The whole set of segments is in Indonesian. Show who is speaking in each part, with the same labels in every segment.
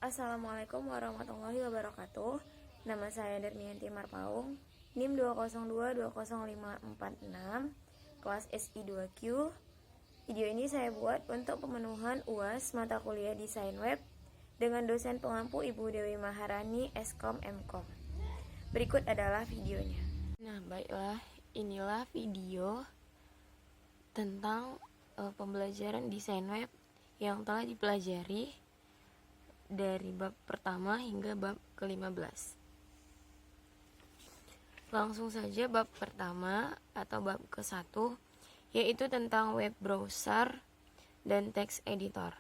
Speaker 1: Assalamualaikum warahmatullahi wabarakatuh. Nama saya Darmianti Marpaung, NIM 202020546, kelas SI2Q. Video ini saya buat untuk pemenuhan UAS mata kuliah Desain Web dengan dosen pengampu Ibu Dewi Maharani, Eskom Mkom. Berikut adalah videonya.
Speaker 2: Nah, baiklah, inilah video tentang pembelajaran desain web yang telah dipelajari dari bab pertama hingga bab ke-15. Langsung saja bab pertama atau bab ke-1, yaitu tentang web browser dan text editor.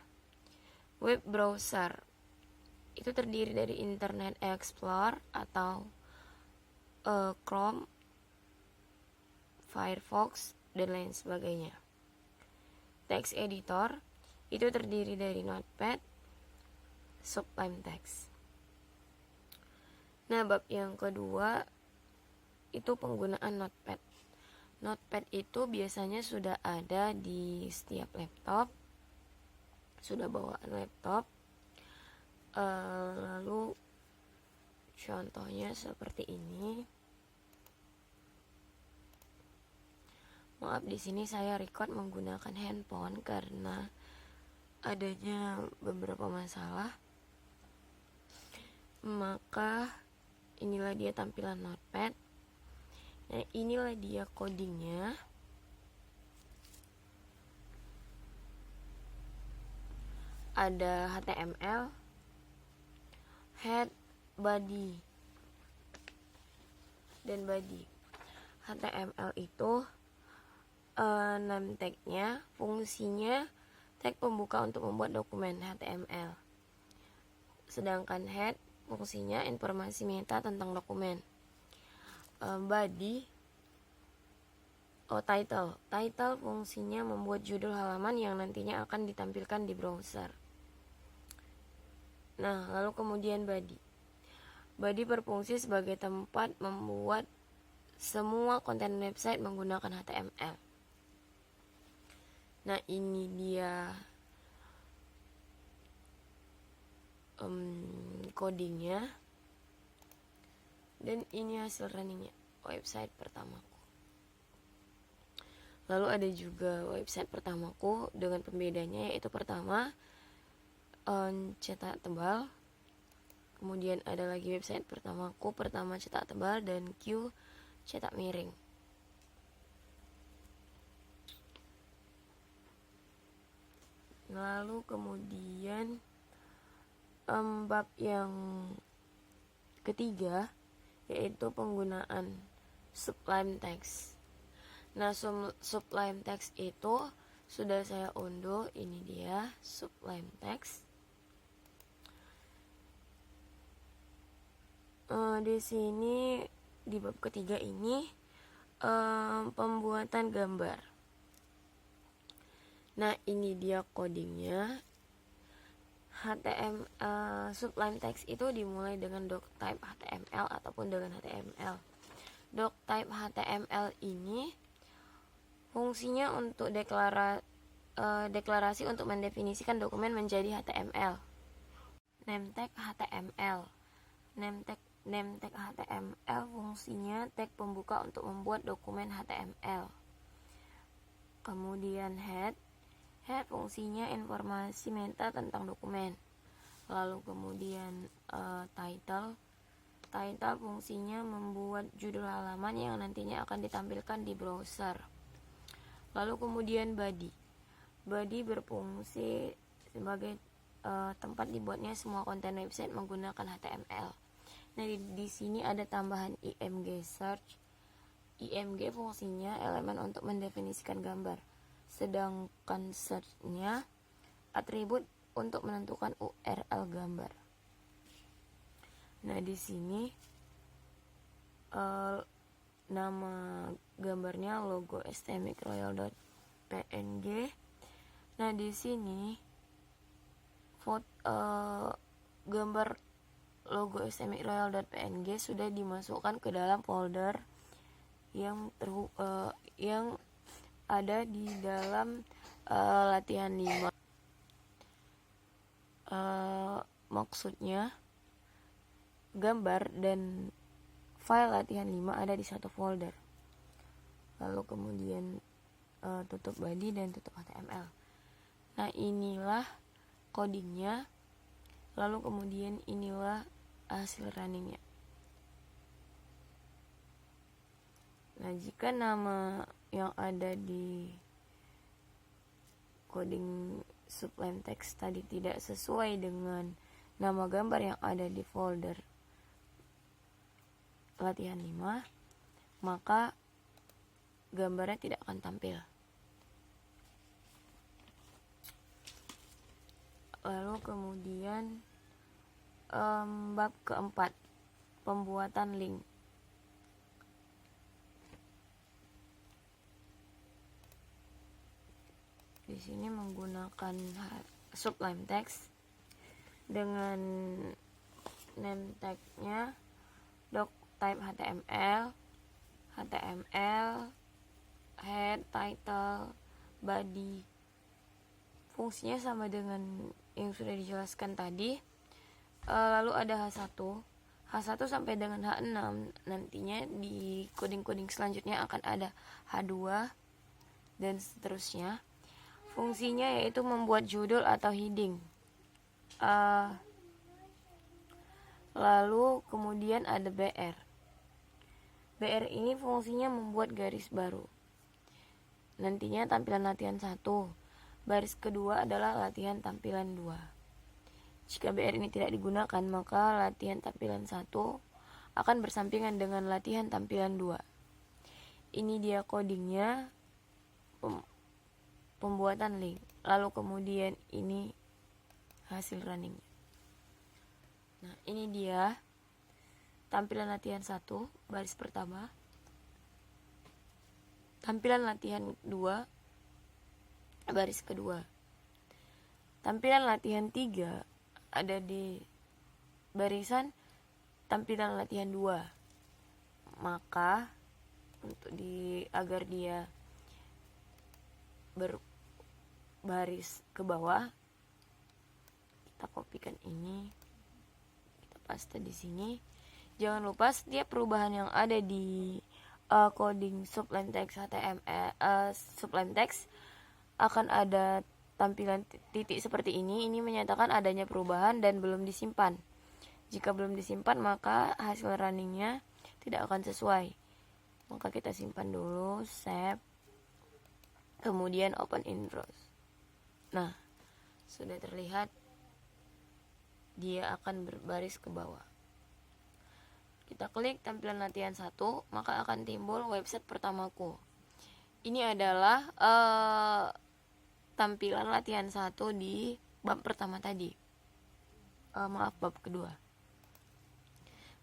Speaker 2: Web browser itu terdiri dari Internet Explorer atau Chrome, Firefox, dan lain sebagainya. Text editor itu terdiri dari Notepad, Sublime Text. Nah, bab yang kedua itu penggunaan Notepad. Notepad itu biasanya sudah ada di setiap laptop, sudah bawaan laptop. Lalu contohnya seperti ini. Maaf, di sini saya record menggunakan handphone karena adanya beberapa masalah. Maka inilah dia tampilan Notepad. Nah, inilah dia codingnya. Ada HTML, head, body, dan body. HTML itu name tag-nya, fungsinya tag pembuka untuk membuat dokumen HTML. Sedangkan head fungsinya informasi meta tentang dokumen. Body title fungsinya membuat judul halaman yang nantinya akan ditampilkan di browser. Nah, lalu kemudian body berfungsi sebagai tempat membuat semua konten website menggunakan HTML. Nah, ini dia codingnya, dan ini hasil runningnya, website pertamaku. Lalu ada juga website pertamaku dengan pembedanya, yaitu pertama cetak tebal, kemudian ada lagi website pertamaku, pertama cetak tebal, dan Q cetak miring. Lalu kemudian bab yang ketiga yaitu penggunaan Sublime Text. Nah, Sublime Text itu sudah saya unduh. Ini dia Sublime Text. Di sini di bab ketiga ini pembuatan gambar. Nah, ini dia codingnya. Sublime Text itu dimulai dengan doctype HTML ataupun dengan HTML. Doctype HTML ini fungsinya untuk deklarasi untuk mendefinisikan dokumen menjadi HTML. Name tag HTML. Name tag HTML fungsinya tag pembuka untuk membuat dokumen HTML. Kemudian head fungsinya informasi meta tentang dokumen. Lalu kemudian title fungsinya membuat judul halaman yang nantinya akan ditampilkan di browser. Lalu kemudian body berfungsi sebagai tempat dibuatnya semua konten website menggunakan HTML. Nah, di sini ada tambahan IMG search. IMG fungsinya elemen untuk mendefinisikan gambar, sedangkan search-nya atribut untuk menentukan URL gambar. Nah, di sini nama gambarnya logo stmicroyal.png. Nah, di sini gambar logo stmicroyal.png sudah dimasukkan ke dalam folder yang ada di dalam latihan 5. Maksudnya gambar dan file latihan 5 ada di satu folder. Lalu kemudian tutup body dan tutup HTML. Nah, inilah codingnya. Lalu kemudian inilah hasil runningnya. Nah, jika nama yang ada di coding sublime text tadi tidak sesuai dengan nama gambar yang ada di folder latihan 5, maka gambarnya tidak akan tampil. Lalu kemudian bab keempat, pembuatan link. Di sini menggunakan sublime text dengan name tag-nya doc type HTML, head, title, body. Fungsinya sama dengan yang sudah dijelaskan tadi. Lalu ada H1 sampai dengan H6. Nantinya di coding-coding selanjutnya akan ada H2 dan seterusnya. Fungsinya yaitu membuat judul atau heading. Lalu kemudian ada BR. BR ini fungsinya membuat garis baru. Nantinya tampilan latihan 1. Baris kedua adalah latihan tampilan 2. Jika BR ini tidak digunakan, maka latihan tampilan 1 akan bersampingan dengan latihan tampilan 2. Ini dia codingnya, pembuatan link. Lalu kemudian ini hasil running. Nah, ini dia tampilan latihan 1 baris pertama. Tampilan latihan 2 baris kedua. Tampilan latihan 3 ada di barisan tampilan latihan 2. Maka agar dia berbaris ke bawah, kita kopikan ini, kita paste di sini. Jangan lupa setiap perubahan yang ada di coding sublime text HTML sublime text akan ada tampilan titik seperti ini. Ini menyatakan adanya perubahan dan belum disimpan. Jika belum disimpan, maka hasil runningnya tidak akan sesuai. Maka kita simpan dulu, save, kemudian open in browse. Nah, sudah terlihat dia akan berbaris ke bawah. Kita klik tampilan latihan 1, maka akan timbul website pertamaku. Ini adalah tampilan latihan 1 di bab pertama tadi. Bab kedua.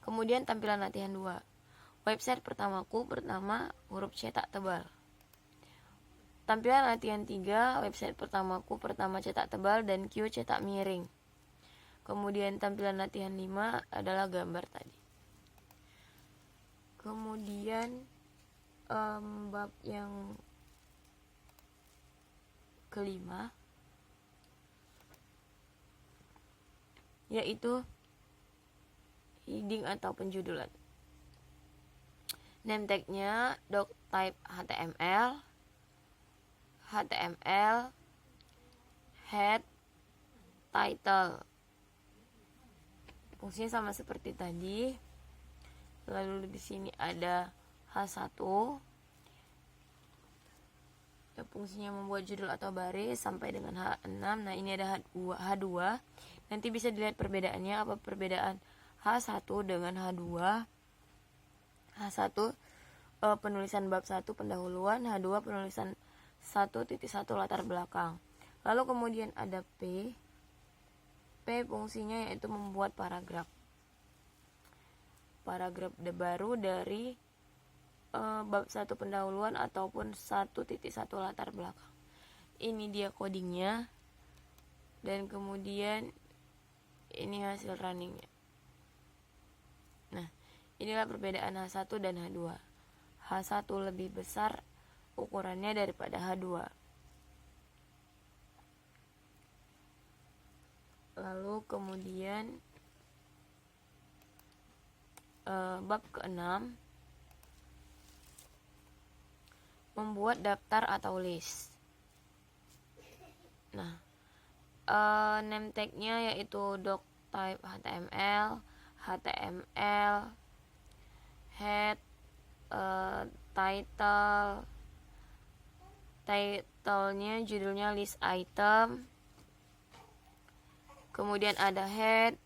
Speaker 2: Kemudian tampilan latihan 2. Website pertamaku pertama huruf cetak tebal. Tampilan latihan 3, website pertamaku pertama cetak tebal dan Q cetak miring. Kemudian tampilan latihan 5 adalah gambar tadi. Kemudian bab yang kelima yaitu heading atau penjudulan. Name tag-nya doc type HTML, head, title. Fungsinya sama seperti tadi. Lalu di sini ada H1. Fungsinya membuat judul atau baris sampai dengan H6. Nah, ini ada H2. Nanti bisa dilihat perbedaannya, apa perbedaan H1 dengan H2. H1 penulisan bab 1 pendahuluan, H2 penulisan 1.1 latar belakang. Lalu kemudian ada P. P fungsinya yaitu membuat paragraf baru dari bab 1 pendahuluan ataupun 1.1 latar belakang. Ini dia codingnya, dan kemudian ini hasil runningnya. Nah, inilah perbedaan H1 dan H2. H1 lebih besar ukurannya daripada H2. Lalu Lalu kemudian bab ke-6, membuat daftar atau list. Nah, name tag-nya yaitu doc type HTML, head, title-nya judulnya list item. Kemudian ada head,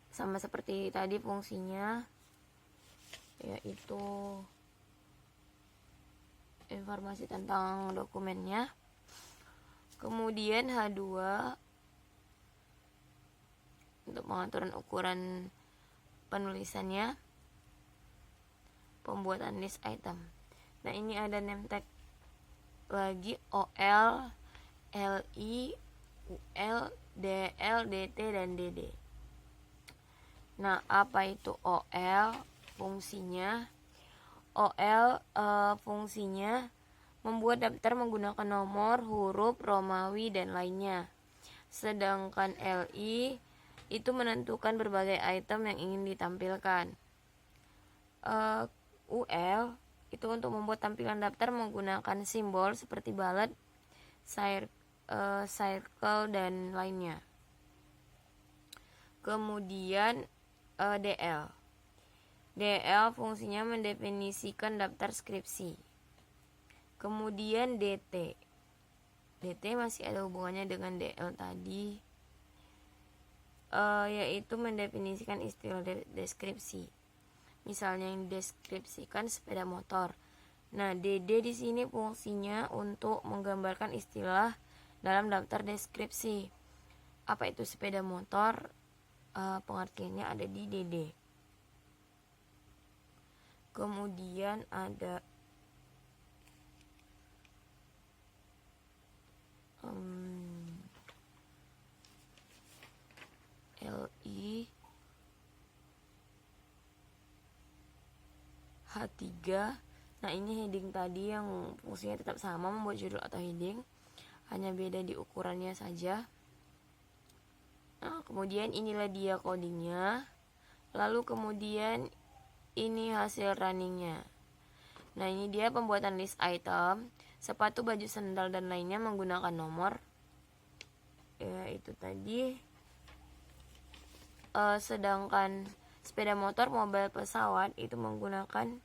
Speaker 2: sama seperti tadi fungsinya, yaitu informasi tentang dokumennya. Kemudian H2 untuk pengaturan ukuran penulisannya, pembuatan list item. Nah, ini ada name tag lagi, OL, LI, UL, DL, DT, dan DD. Nah, apa itu OL? Fungsinya fungsinya membuat daftar menggunakan nomor, huruf, Romawi, dan lainnya. Sedangkan LI itu menentukan berbagai item yang ingin ditampilkan. UL itu untuk membuat tampilan daftar menggunakan simbol seperti bullet, circle, dan lainnya. Kemudian DL fungsinya mendefinisikan daftar skripsi. Kemudian DT masih ada hubungannya dengan DL tadi, yaitu mendefinisikan istilah deskripsi. Misalnya yang dideskripsikan sepeda motor. Nah, DD di sini fungsinya untuk menggambarkan istilah dalam daftar deskripsi. Apa itu sepeda motor? Pengertiannya ada di DD. Kemudian ada LI, H3. Nah, ini heading tadi yang fungsinya tetap sama, membuat judul atau heading, hanya beda di ukurannya saja. Nah, kemudian inilah dia codingnya. Lalu kemudian ini hasil runningnya. Nah, ini dia pembuatan list item, sepatu, baju, sandal, dan lainnya menggunakan nomor, itu tadi. Sedangkan sepeda motor, mobil, pesawat itu menggunakan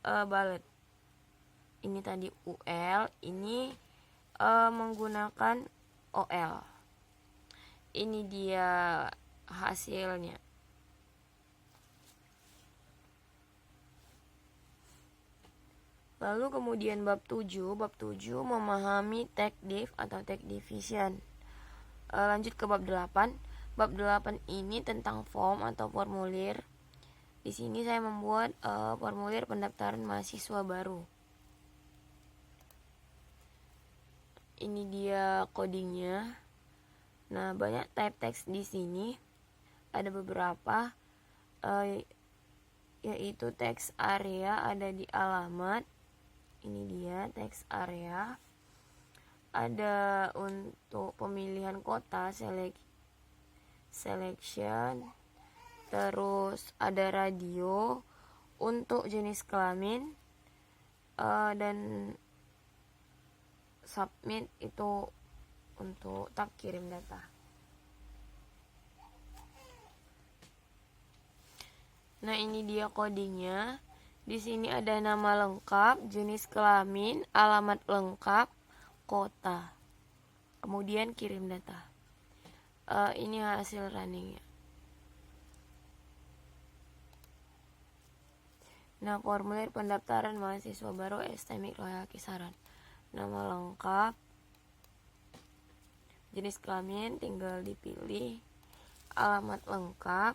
Speaker 2: bullet. Ini tadi UL, ini menggunakan OL. Ini dia hasilnya. Lalu kemudian bab 7 memahami tag div atau tag division. Lanjut ke bab 8. Bab 8 ini tentang form atau formulir. Di sini saya membuat formulir pendaftaran mahasiswa baru. Ini dia codingnya. Nah, banyak type text di sini. Ada beberapa, yaitu text area ada di alamat. Ini dia text area. Ada untuk pemilihan kota, selection. Terus ada radio untuk jenis kelamin, dan submit itu untuk tab kirim data. Nah, ini dia codingnya. Di sini ada nama lengkap, jenis kelamin, alamat lengkap, kota. Kemudian kirim data. Ini hasil runningnya. Nah, formulir pendaftaran mahasiswa baru STMI Royal Kisaran. Nama lengkap, jenis kelamin tinggal dipilih, alamat lengkap,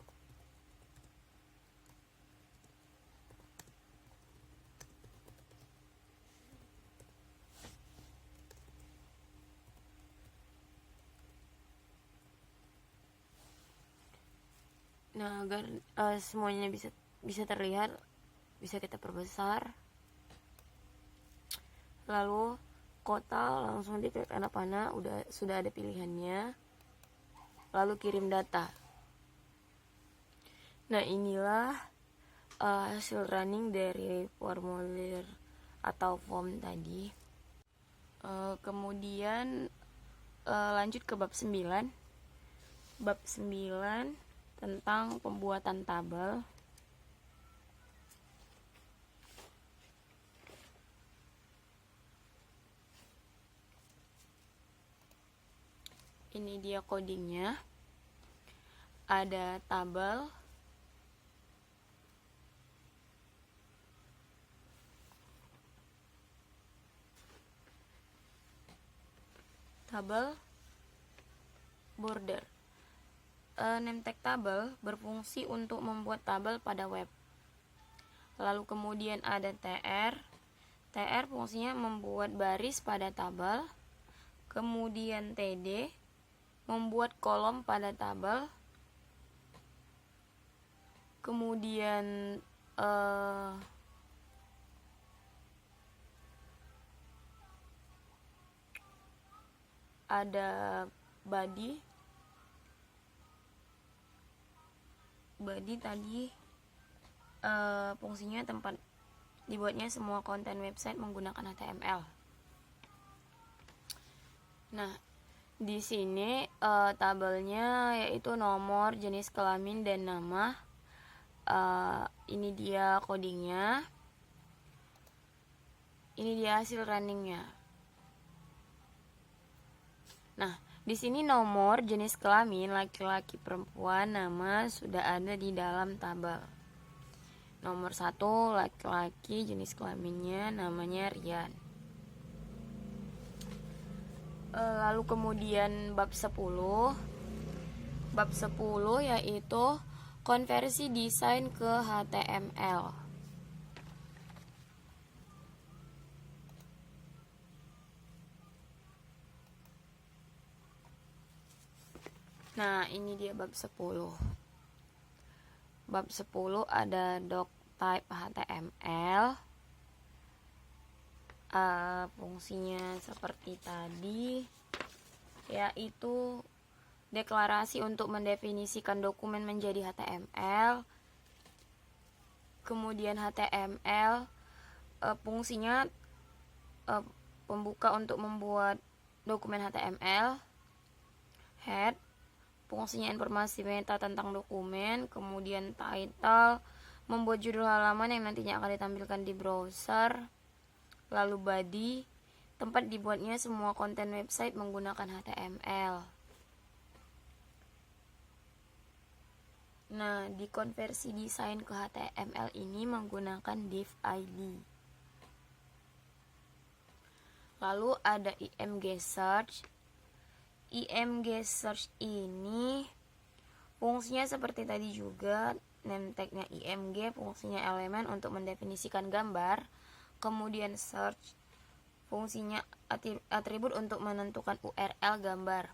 Speaker 2: nah agar semuanya bisa terlihat, bisa kita perbesar. Lalu kota, langsung diklik tanda panah, sudah ada pilihannya. Lalu kirim data. Nah, inilah hasil running dari formulir atau form tadi. Kemudian lanjut ke bab 9. Bab 9 tentang pembuatan tabel. Ini dia codingnya. Ada tabel, border. Name tag tabel berfungsi untuk membuat tabel pada web. Lalu kemudian ada tr. Tr fungsinya membuat baris pada tabel. Kemudian td membuat kolom pada tabel. Kemudian ada body tadi fungsinya tempat dibuatnya semua konten website menggunakan HTML. Nah, di sini tabelnya yaitu nomor, jenis kelamin, dan nama. Ini dia codingnya. Ini dia hasil runningnya. Nah, di sini nomor, jenis kelamin, laki-laki, perempuan, nama sudah ada di dalam tabel. Nomor 1 laki-laki, jenis kelaminnya, namanya Rian. Lalu kemudian bab 10. Bab 10 yaitu konversi desain ke HTML. Nah, ini dia bab 10. Bab 10 ada doctype HTML. Fungsinya seperti tadi, yaitu deklarasi untuk mendefinisikan dokumen menjadi HTML. Kemudian HTML fungsinya pembuka untuk membuat dokumen HTML. Head fungsinya informasi meta tentang dokumen. Kemudian title membuat judul halaman yang nantinya akan ditampilkan di browser. Lalu body tempat dibuatnya semua konten website menggunakan HTML. Nah, di konversi desain ke HTML ini menggunakan div ID. Lalu ada IMG search. IMG search ini fungsinya seperti tadi juga, name tag-nya IMG, fungsinya elemen untuk mendefinisikan gambar. Kemudian search fungsinya atribut untuk menentukan URL gambar.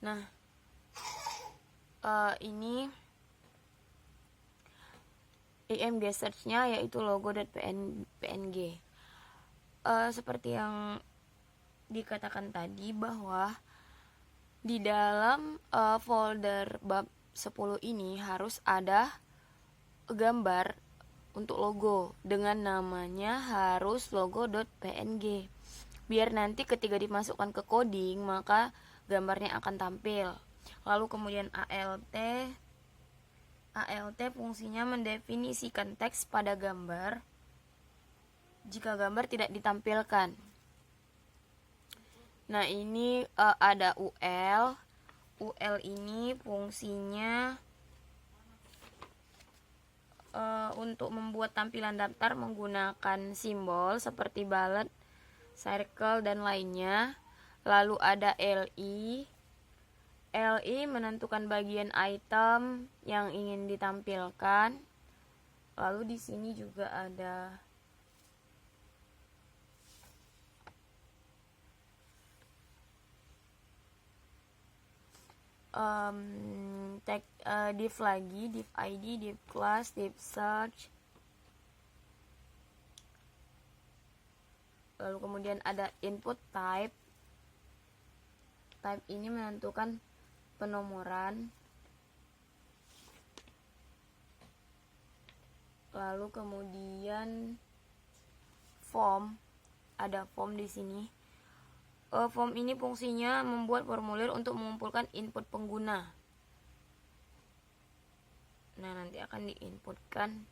Speaker 2: Nah, ini IMG search-nya yaitu logo.png. Seperti yang dikatakan tadi bahwa di dalam folder bab 10 ini harus ada gambar untuk logo dengan namanya harus logo.png. Biar nanti ketika dimasukkan ke coding maka gambarnya akan tampil. Lalu kemudian ALT fungsinya mendefinisikan teks pada gambar jika gambar tidak ditampilkan. Nah, ini ada UL. UL ini fungsinya untuk membuat tampilan daftar menggunakan simbol seperti bullet, circle, dan lainnya. Lalu ada LI. LI menentukan bagian item yang ingin ditampilkan. Lalu di sini juga ada tag div lagi, div ID, div class, div search. Lalu kemudian ada input type. Type ini menentukan penomoran. Lalu kemudian form, ada form di sini. Form ini fungsinya membuat formulir untuk mengumpulkan input pengguna. Nah, nanti akan diinputkan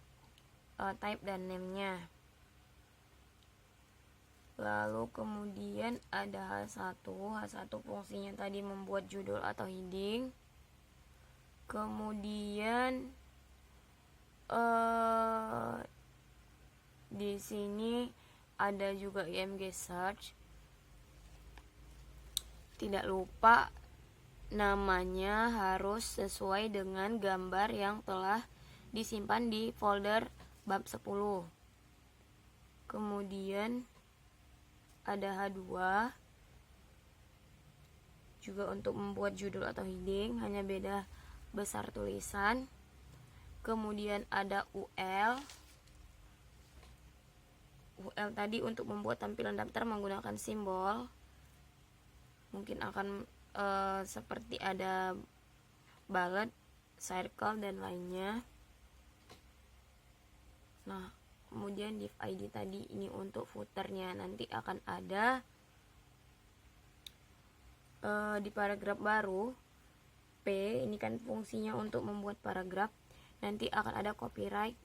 Speaker 2: type dan name-nya. Lalu kemudian ada H1. H1 fungsinya tadi membuat judul atau heading. Kemudian di sini ada juga IMG search. Tidak lupa namanya harus sesuai dengan gambar yang telah disimpan di folder bab 10. Kemudian ada H2 juga untuk membuat judul atau heading, hanya beda besar tulisan. Kemudian ada UL. UL tadi untuk membuat tampilan daftar menggunakan simbol. Mungkin akan seperti ada bullet, circle, dan lainnya. Nah, kemudian div ID tadi ini untuk footernya, nanti akan ada di paragraf baru. P ini kan fungsinya untuk membuat paragraf, nanti akan ada copyright,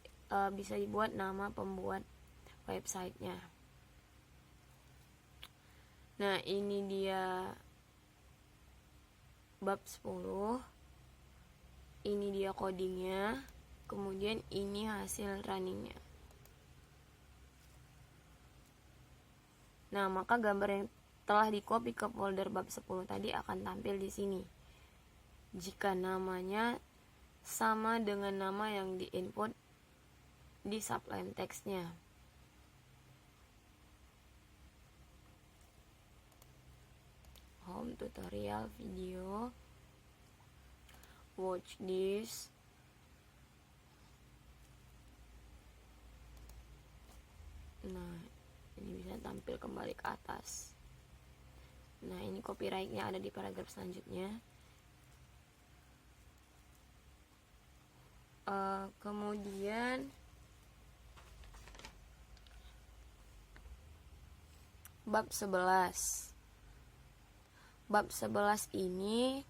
Speaker 2: bisa dibuat nama pembuat websitenya. Nah, ini dia bab 10. Ini dia codingnya. Kemudian ini hasil runningnya. Nah, maka gambar yang telah di-copy ke folder bab 10 tadi akan tampil di sini. Jika namanya sama dengan nama yang di-input di subline text-nya. Home tutorial video. Watch this. Nah, ini bisa tampil kembali ke atas. Nah, ini copyright-nya ada di paragraf selanjutnya. Kemudian bab 11. Bab 11 ini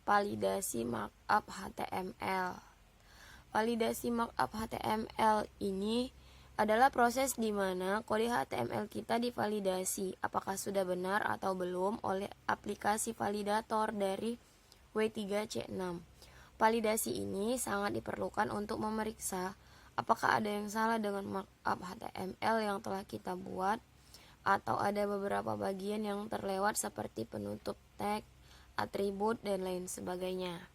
Speaker 2: validasi markup HTML. Validasi markup HTML ini adalah proses di mana kode HTML kita divalidasi apakah sudah benar atau belum oleh aplikasi validator dari W3C6. Validasi ini sangat diperlukan untuk memeriksa apakah ada yang salah dengan markup HTML yang telah kita buat, atau ada beberapa bagian yang terlewat seperti penutup tag, atribut, dan lain sebagainya.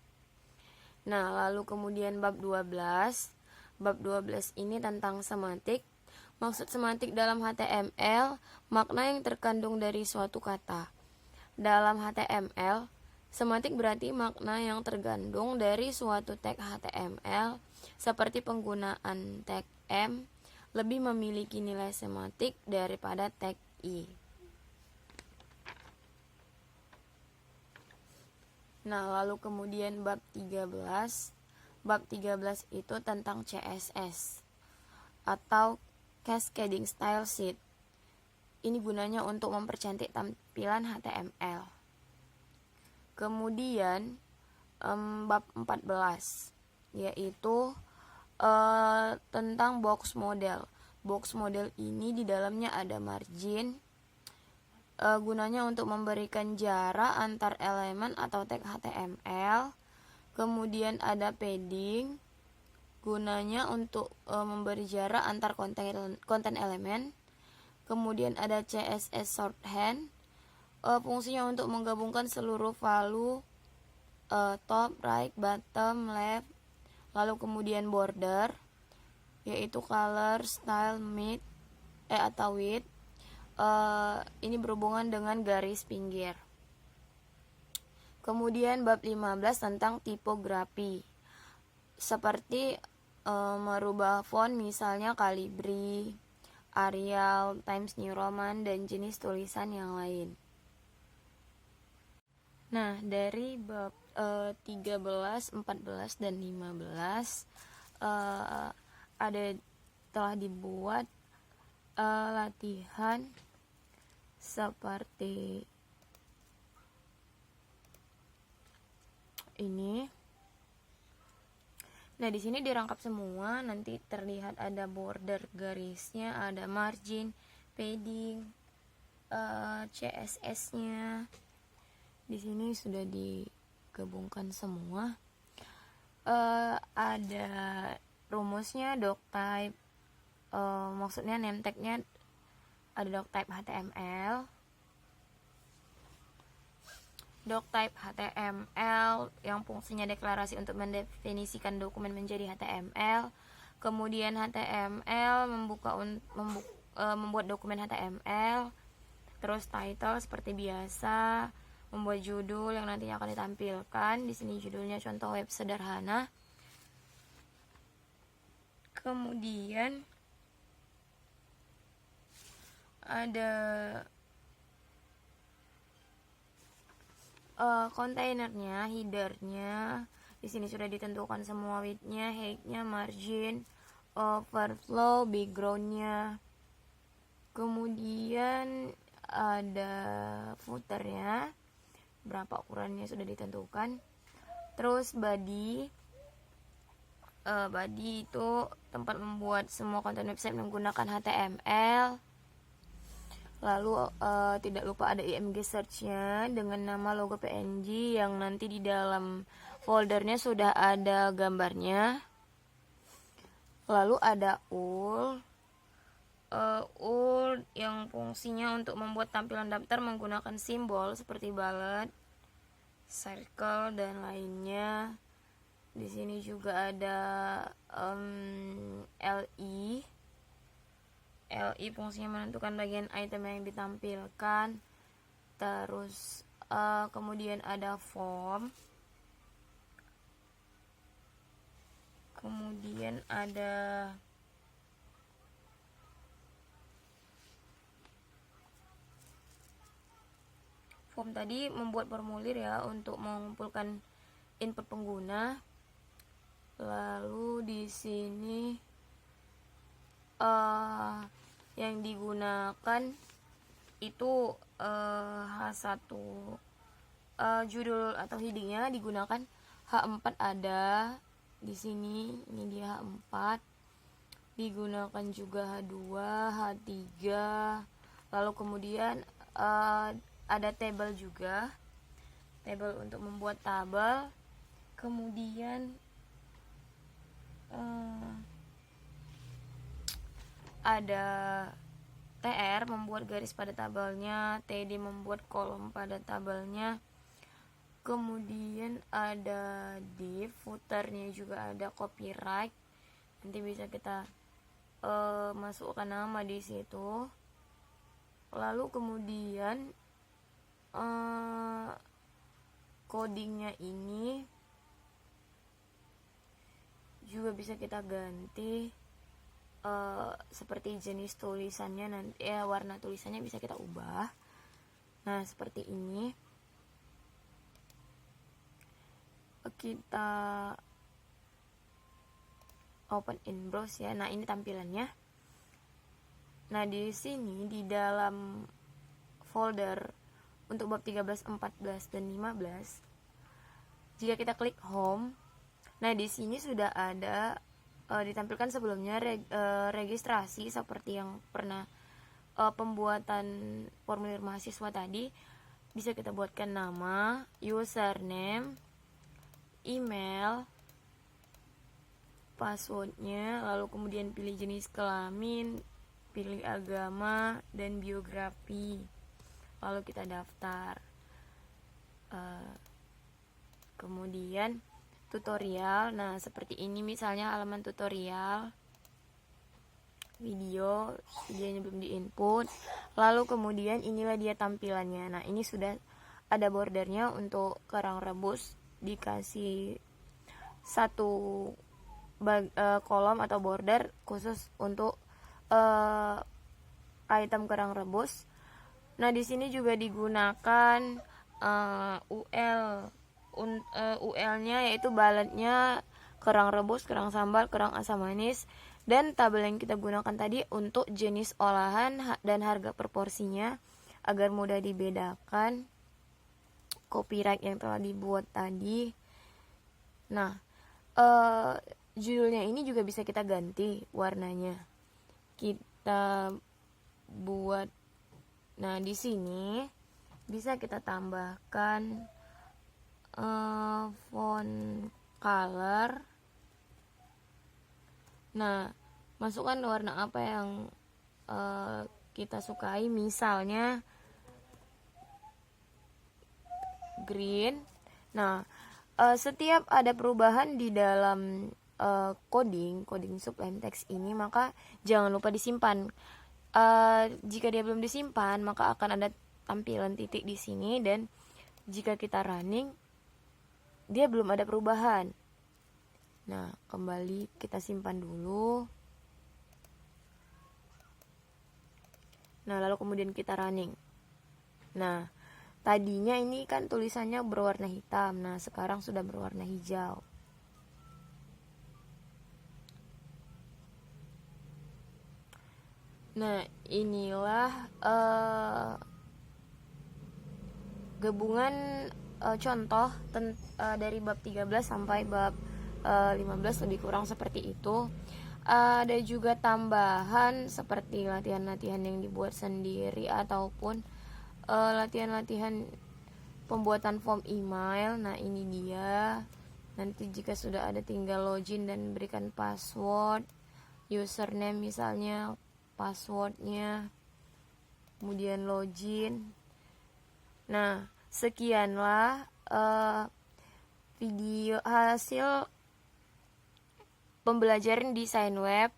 Speaker 2: Nah, lalu kemudian bab 12. Bab 12 ini tentang semantik. Maksud semantik dalam HTML, makna yang terkandung dari suatu kata. Dalam HTML, semantik berarti makna yang terkandung dari suatu tag HTML, seperti penggunaan tag M lebih memiliki nilai semantik daripada tag I. Nah, lalu kemudian bab 13. Bab 13 itu tentang CSS atau Cascading Style Sheet. Ini gunanya untuk mempercantik tampilan HTML. Kemudian bab 14 yaitu tentang box model. Box model ini di dalamnya ada margin, gunanya untuk memberikan jarak antar elemen atau tag HTML. Kemudian ada padding, gunanya untuk memberi jarak antar konten elemen. Kemudian ada CSS shorthand, fungsinya untuk menggabungkan seluruh value top, right, bottom, left. Lalu kemudian border, yaitu color, style, atau width. Ini berhubungan dengan garis pinggir. Kemudian bab 15 tentang tipografi. Seperti merubah font, misalnya Calibri, Arial, Times New Roman, dan jenis tulisan yang lain. Nah, dari bab 13, 14, dan 15 ada telah dibuat latihan seperti ini. Nah, di sini dirangkap semua, nanti terlihat ada border garisnya, ada margin, padding, CSS-nya. Di sini sudah digabungkan semua. Ada rumusnya, doctype, maksudnya name tag-nya ada doctype HTML. Doctype HTML yang fungsinya deklarasi untuk mendefinisikan dokumen menjadi HTML. Kemudian HTML membuat dokumen HTML. Terus title seperti biasa, membuat judul yang nantinya akan ditampilkan. Di sini judulnya contoh web sederhana. Kemudian ada kontainernya, headernya. Di sini sudah ditentukan semua width-nya, height-nya, margin, overflow, background-nya. Kemudian ada footer-nya, berapa ukurannya sudah ditentukan. Terus body itu tempat membuat semua konten website menggunakan HTML. Lalu tidak lupa ada IMG search-nya dengan nama logo PNG yang nanti di dalam foldernya sudah ada gambarnya. Lalu ada UL yang fungsinya untuk membuat tampilan daftar menggunakan simbol seperti bullet, circle, dan lainnya. Di sini juga ada LI fungsinya menentukan bagian item yang ditampilkan. Terus kemudian ada form. Kemudian ada form tadi membuat formulir ya untuk mengumpulkan input pengguna. Lalu di sini yang digunakan itu H1 judul atau headingnya digunakan H4 ada di sini, ini dia H4. Digunakan juga H2, H3. Lalu kemudian ada table juga, table untuk membuat tabel. Kemudian ada TR membuat garis pada tabelnya, TD membuat kolom pada tabelnya. Kemudian ada div, footernya juga ada copyright. Nanti bisa kita masukkan nama di situ. Lalu kemudian codingnya ini juga bisa kita ganti. Seperti jenis tulisannya nanti warna tulisannya bisa kita ubah. Nah, seperti ini. Kita open in browse ya. Nah, ini tampilannya. Nah, di sini di dalam folder untuk bab 13, 14, dan 15, jika kita klik home, nah di sini sudah ada ditampilkan sebelumnya registrasi seperti yang pernah pembuatan formulir mahasiswa tadi. Bisa kita buatkan nama, username, email, passwordnya, lalu kemudian pilih jenis kelamin, pilih agama, dan biografi, lalu kita daftar. Kemudian tutorial, nah seperti ini misalnya halaman tutorial, videonya belum diinput. Lalu kemudian inilah dia tampilannya. Nah, ini sudah ada bordernya. Untuk kerang rebus dikasih satu kolom atau border khusus untuk item kerang rebus. Nah, di sini juga digunakan UL-nya yaitu baletnya kerang rebus, kerang sambal, kerang asam manis, dan tabel yang kita gunakan tadi untuk jenis olahan dan harga proporsinya agar mudah dibedakan copyright yang telah dibuat tadi. Nah, judulnya ini juga bisa kita ganti warnanya. Kita buat, nah di sini bisa kita tambahkan font color. Nah, masukkan warna apa yang kita sukai, misalnya green. Nah, setiap ada perubahan di dalam coding sublime text ini, maka jangan lupa disimpan. Jika dia belum disimpan, maka akan ada tampilan titik di sini, dan jika kita running dia belum ada perubahan. Nah, kembali kita simpan dulu. Nah, lalu kemudian kita running. Nah, tadinya ini kan tulisannya berwarna hitam. Nah, sekarang sudah berwarna hijau. Nah, inilah gabungan contoh dari bab 13 sampai bab 15, lebih kurang seperti itu. Ada juga tambahan seperti latihan-latihan yang dibuat sendiri ataupun latihan-latihan pembuatan form email. Nah, ini dia. Nanti jika sudah ada, tinggal login dan berikan password, username misalnya, passwordnya, kemudian login. Nah, sekianlah video hasil pembelajaran desain web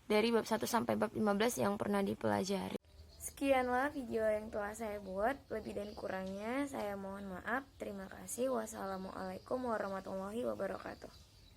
Speaker 2: dari bab 1 sampai bab 15 yang pernah dipelajari.
Speaker 1: Sekianlah video yang telah saya buat. Lebih dan kurangnya saya mohon maaf. Terima kasih. Wassalamualaikum warahmatullahi wabarakatuh.